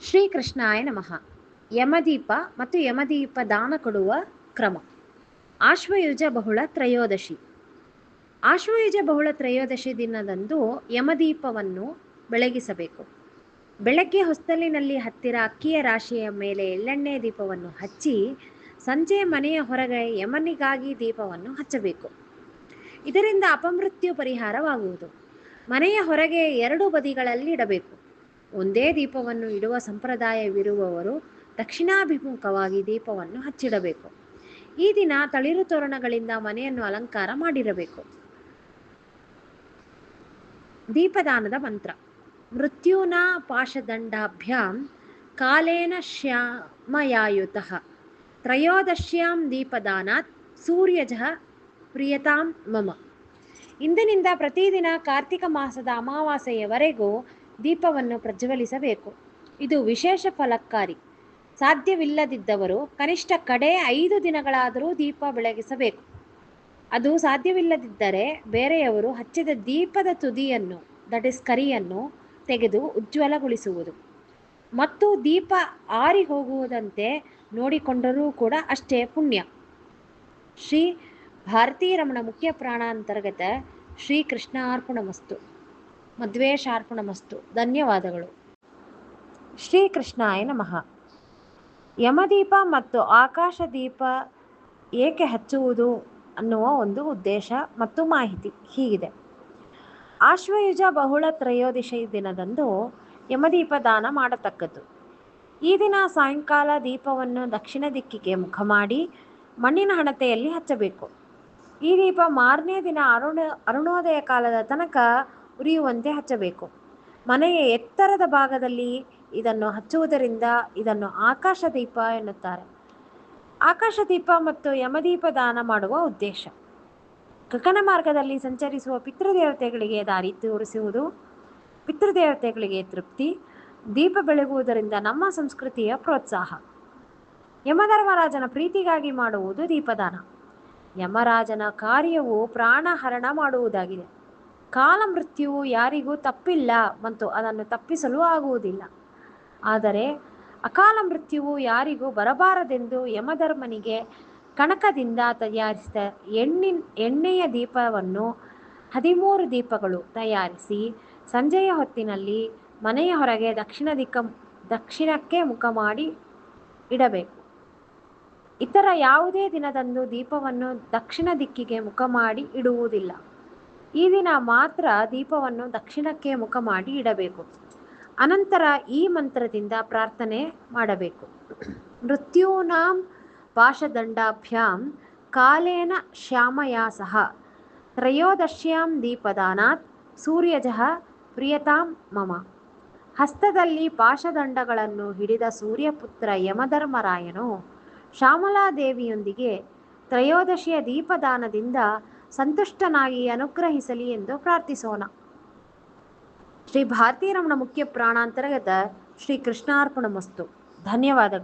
ಶ್ರೀಕೃಷ್ಣಾಯ ನಮಃ. ಯಮದೀಪ ಮತ್ತು ಯಮದೀಪ ದಾನ ಕೊಡುವ ಕ್ರಮ. ಆಶ್ವಯುಜ ಬಹುಳ ತ್ರಯೋದಶಿ. ಆಶ್ವಯುಜ ಬಹುಳ ತ್ರಯೋದಶಿ ದಿನದಂದು ಯಮದೀಪವನ್ನು ಬೆಳಗಿಸಬೇಕು. ಬೆಳಗ್ಗೆ ಹೊಸ್ತಲಿನಲ್ಲಿ ಹತ್ತಿರ ಅಕ್ಕಿಯ ರಾಶಿಯ ಮೇಲೆ ಎಳ್ಳೆಣ್ಣೆ ದೀಪವನ್ನು ಹಚ್ಚಿ ಸಂಜೆ ಮನೆಯ ಹೊರಗೆ ಯಮನಿಗಾಗಿ ದೀಪವನ್ನು ಹಚ್ಚಬೇಕು. ಇದರಿಂದ ಅಪಮೃತ್ಯು ಪರಿಹಾರವಾಗುವುದು. ಮನೆಯ ಹೊರಗೆ ಎರಡು ಬದಿಗಳಲ್ಲಿ ಇಡಬೇಕು. ಒಂದೇ ದೀಪವನ್ನು ಇಡುವ ಸಂಪ್ರದಾಯವಿರುವವರು ದಕ್ಷಿಣಾಭಿಮುಖವಾಗಿ ದೀಪವನ್ನು ಹಚ್ಚಿಡಬೇಕು. ಈ ದಿನ ತಳಿರು ತೋರಣಗಳಿಂದ ಮನೆಯನ್ನು ಅಲಂಕಾರ ಮಾಡಿರಬೇಕು. ದೀಪದಾನದ ಮಂತ್ರ. ಮೃತ್ಯುನಾ ಪಾಶದಂಡಾಭ್ಯಾಂ ಕಾಲೇನ ಶ್ಯಾಮಯಾಯುತಃ ತ್ರಯೋದಶ್ಯಾಂ ದೀಪದಾನಾತ್ ಸೂರ್ಯಜಃ ಪ್ರಿಯತಾಂ ಮಮ. ಇಂದಿನಿಂದ ಪ್ರತಿದಿನ ಕಾರ್ತಿಕ ಮಾಸದ ಅಮಾವಾಸ್ಯೆಯವರೆಗೂ ದೀಪವನ್ನು ಪ್ರಜ್ವಲಿಸಬೇಕು. ಇದು ವಿಶೇಷ ಫಲಕಾರಿ. ಸಾಧ್ಯವಿಲ್ಲದಿದ್ದವರು ಕನಿಷ್ಠ ಕಡೆ 5 ದಿನಗಳಾದರೂ ದೀಪ ಬೆಳಗಿಸಬೇಕು. ಅದು ಸಾಧ್ಯವಿಲ್ಲದಿದ್ದರೆ ಬೇರೆಯವರು ಹಚ್ಚಿದ ದೀಪದ ತುದಿಯನ್ನು, ದಟ್ ಇಸ್ ಕರಿಯನ್ನು ತೆಗೆದು ಉಜ್ವಲಗೊಳಿಸುವುದು ಮತ್ತು ದೀಪ ಆರಿ ಹೋಗುವುದಂತೆ ನೋಡಿಕೊಂಡರೂ ಕೂಡ ಅಷ್ಟೇ ಪುಣ್ಯ. ಶ್ರೀ ಭಾರತೀ ರಮಣ ಮುಖ್ಯ ಪ್ರಾಣಾಂತರ್ಗತ ಶ್ರೀಕೃಷ್ಣಾರ್ಪಣಮಸ್ತು. ಮಧ್ವೇಶಾರ್ಪಣಮಸ್ತು. ಧನ್ಯವಾದಗಳು. ಶ್ರೀಕೃಷ್ಣಾಯ ನಮಃ. ಯಮದೀಪ ಮತ್ತು ಆಕಾಶದೀಪ ಏಕೆ ಹಚ್ಚುವುದು ಅನ್ನುವ ಒಂದು ಉದ್ದೇಶ ಮತ್ತು ಮಾಹಿತಿ ಹೀಗಿದೆ. ಆಶ್ವಯುಜ ಬಹುಳ ತ್ರಯೋದಶಿ ದಿನದಂದು ಯಮದೀಪ ದಾನ ಮಾಡತಕ್ಕದ್ದು. ಈ ದಿನ ಸಾಯಂಕಾಲ ದೀಪವನ್ನು ದಕ್ಷಿಣ ದಿಕ್ಕಿಗೆ ಮುಖ ಮಾಡಿ ಮಣ್ಣಿನ ಹಣತೆಯಲ್ಲಿ ಹಚ್ಚಬೇಕು. ಈ ದೀಪ ಮಾರನೇ ದಿನ ಅರುಣೋದಯ ಕಾಲದ ತನಕ ಉರಿಯುವಂತೆ ಹಚ್ಚಬೇಕು. ಮನೆಯ ಎತ್ತರದ ಭಾಗದಲ್ಲಿ ಇದನ್ನು ಹಚ್ಚುವುದರಿಂದ ಇದನ್ನು ಆಕಾಶದೀಪ ಎನ್ನುತ್ತಾರೆ. ಆಕಾಶದೀಪ ಮತ್ತು ಯಮದೀಪ ದಾನ ಮಾಡುವ ಉದ್ದೇಶ: ಗಗನ ಮಾರ್ಗದಲ್ಲಿ ಸಂಚರಿಸುವ ಪಿತೃದೇವತೆಗಳಿಗೆ ದಾರಿ ತೋರಿಸುವುದು, ಪಿತೃದೇವತೆಗಳಿಗೆ ತೃಪ್ತಿ. ದೀಪ ಬೆಳಗುವುದರಿಂದ ನಮ್ಮ ಸಂಸ್ಕೃತಿಯ ಪ್ರೋತ್ಸಾಹ. ಯಮಧರ್ಮರಾಜನ ಪ್ರೀತಿಗಾಗಿ ಮಾಡುವುದು ದೀಪದಾನ. ಯಮರಾಜನ ಕಾರ್ಯವು ಪ್ರಾಣಹರಣ ಮಾಡುವುದಾಗಿದೆ. ಕಾಲ ಮೃತ್ಯುವು ಯಾರಿಗೂ ತಪ್ಪಿಲ್ಲ ಮತ್ತು ಅದನ್ನು ತಪ್ಪಿಸಲು ಆಗುವುದಿಲ್ಲ. ಆದರೆ ಅಕಾಲ ಮೃತ್ಯುವು ಯಾರಿಗೂ ಬರಬಾರದೆಂದು ಯಮಧರ್ಮನಿಗೆ ಕಣಕದಿಂದ ತಯಾರಿಸಿದ ಎಣ್ಣೆಯ ದೀಪವನ್ನು 13 ದೀಪಗಳು ತಯಾರಿಸಿ ಸಂಜೆಯ ಹೊತ್ತಿನಲ್ಲಿ ಮನೆಯ ಹೊರಗೆ ದಕ್ಷಿಣಕ್ಕೆ ಮುಖ ಮಾಡಿ ಇಡಬೇಕು. ಇತರ ಯಾವುದೇ ದಿನದಂದು ದೀಪವನ್ನು ದಕ್ಷಿಣ ದಿಕ್ಕಿಗೆ ಮುಖ ಮಾಡಿ ಇಡುವುದಿಲ್ಲ. ಈ ದಿನ ಮಾತ್ರ ದೀಪವನ್ನು ದಕ್ಷಿಣಕ್ಕೆ ಮುಖ ಮಾಡಿ ಇಡಬೇಕು. ಅನಂತರ ಈ ಮಂತ್ರದಿಂದ ಪ್ರಾರ್ಥನೆ ಮಾಡಬೇಕು. ಮೃತ್ಯೂನಾಂ ಪಾಶದಂಡಾಭ್ಯಾಂ ಕಾಲೇನ ಶ್ಯಾಮಯಾ ಸಹ ತ್ರಯೋದಶ್ಯಾಂ ದೀಪದಾನಾತ್ ಸೂರ್ಯಜಃ ಪ್ರಿಯತಾಂ ಮಮ. ಹಸ್ತದಲ್ಲಿ ಪಾಶದಂಡಗಳನ್ನು ಹಿಡಿದ ಸೂರ್ಯಪುತ್ರ ಯಮಧರ್ಮರಾಯನು ಶ್ಯಾಮಲಾದೇವಿಯೊಂದಿಗೆ ತ್ರಯೋದಶಿಯ ದೀಪದಾನದಿಂದ ಸಂತುಷ್ಟನಾಗಿ ಅನುಗ್ರಹಿಸಲಿ ಎಂದು ಪ್ರಾರ್ಥಿಸೋಣ. ಶ್ರೀ ಭಾರತೀ ರಮಣ ಮುಖ್ಯ ಪ್ರಾಣಾಂತರ್ಗತ ಶ್ರೀಕೃಷ್ಣಾರ್ಪಣಮಸ್ತು. ಧನ್ಯವಾದಗಳು.